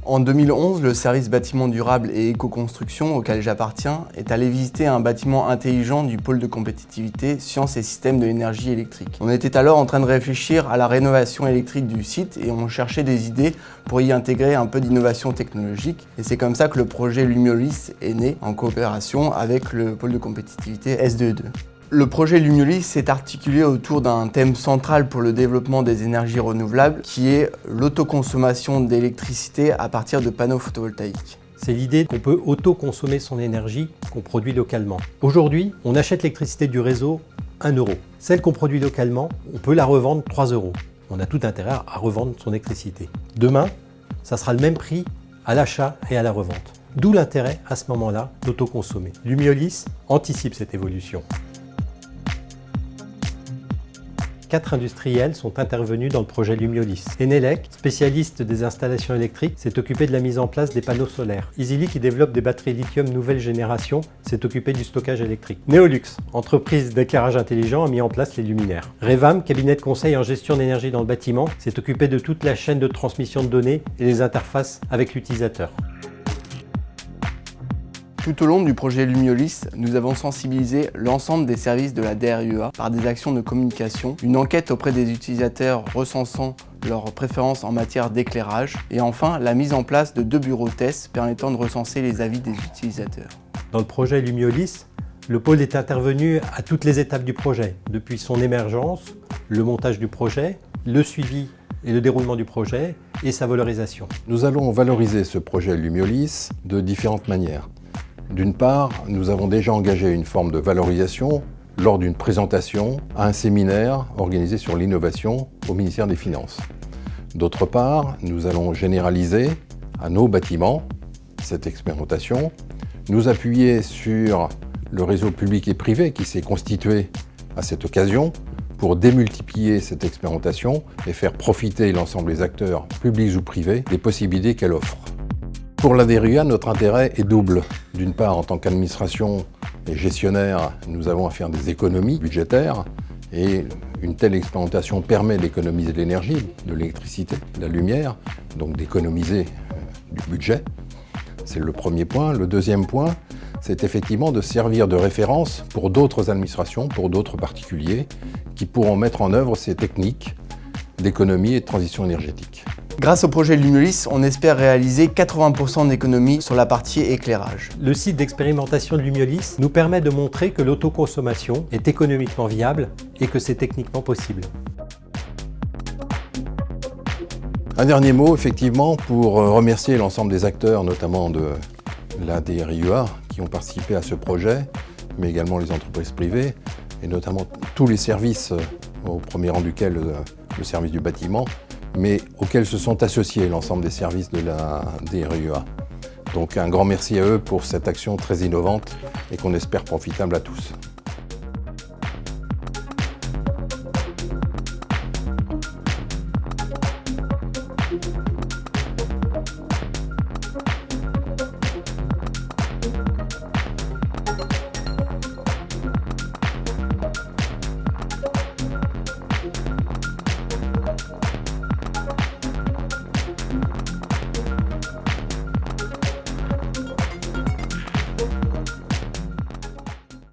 En 2011, le service bâtiment durable et éco-construction auquel j'appartiens est allé visiter un bâtiment intelligent du pôle de compétitivité sciences et systèmes de l'énergie électrique. On était alors en train de réfléchir à la rénovation électrique du site et on cherchait des idées pour y intégrer un peu d'innovation technologique. Et c'est comme ça que le projet Lumiolis est né en coopération avec le pôle de compétitivité S2E2. Le projet Lumiolis s'est articulé autour d'un thème central pour le développement des énergies renouvelables qui est l'autoconsommation d'électricité à partir de panneaux photovoltaïques. C'est l'idée qu'on peut auto-consommer son énergie qu'on produit localement. Aujourd'hui, on achète l'électricité du réseau 1 €. Celle qu'on produit localement, on peut la revendre 3 €. On a tout intérêt à revendre son électricité. Demain, ça sera le même prix à l'achat et à la revente. D'où l'intérêt à ce moment-là d'autoconsommer. Lumiolis anticipe cette évolution. 4 industriels sont intervenus dans le projet Lumiolis. Enelec, spécialiste des installations électriques, s'est occupé de la mise en place des panneaux solaires. Easily, qui développe des batteries lithium nouvelle génération, s'est occupé du stockage électrique. Neolux, entreprise d'éclairage intelligent, a mis en place les luminaires. Revam, cabinet de conseil en gestion d'énergie dans le bâtiment, s'est occupé de toute la chaîne de transmission de données et les interfaces avec l'utilisateur. Tout au long du projet Lumiolis, nous avons sensibilisé l'ensemble des services de la DRUA par des actions de communication, une enquête auprès des utilisateurs recensant leurs préférences en matière d'éclairage et enfin la mise en place de 2 bureaux tests permettant de recenser les avis des utilisateurs. Dans le projet Lumiolis, le pôle est intervenu à toutes les étapes du projet, depuis son émergence, le montage du projet, le suivi et le déroulement du projet et sa valorisation. Nous allons valoriser ce projet Lumiolis de différentes manières. D'une part, nous avons déjà engagé une forme de valorisation lors d'une présentation à un séminaire organisé sur l'innovation au ministère des Finances. D'autre part, nous allons généraliser à nos bâtiments cette expérimentation, nous appuyer sur le réseau public et privé qui s'est constitué à cette occasion pour démultiplier cette expérimentation et faire profiter l'ensemble des acteurs, publics ou privés, des possibilités qu'elle offre. Pour la DRUA, notre intérêt est double. D'une part, en tant qu'administration et gestionnaire, nous avons à faire des économies budgétaires et une telle expérimentation permet d'économiser de l'énergie, de l'électricité, de la lumière, donc d'économiser du budget. C'est le premier point. Le deuxième point, c'est effectivement de servir de référence pour d'autres administrations, pour d'autres particuliers qui pourront mettre en œuvre ces techniques d'économie et de transition énergétique. Grâce au projet Lumiolis, on espère réaliser 80% d'économies sur la partie éclairage. Le site d'expérimentation de Lumiolis nous permet de montrer que l'autoconsommation est économiquement viable et que c'est techniquement possible. Un dernier mot, effectivement, pour remercier l'ensemble des acteurs, notamment de la DRUA, qui ont participé à ce projet, mais également les entreprises privées, et notamment tous les services, au premier rang duquel le service du bâtiment, mais auxquels se sont associés l'ensemble des services de la DRUA. Donc un grand merci à eux pour cette action très innovante et qu'on espère profitable à tous.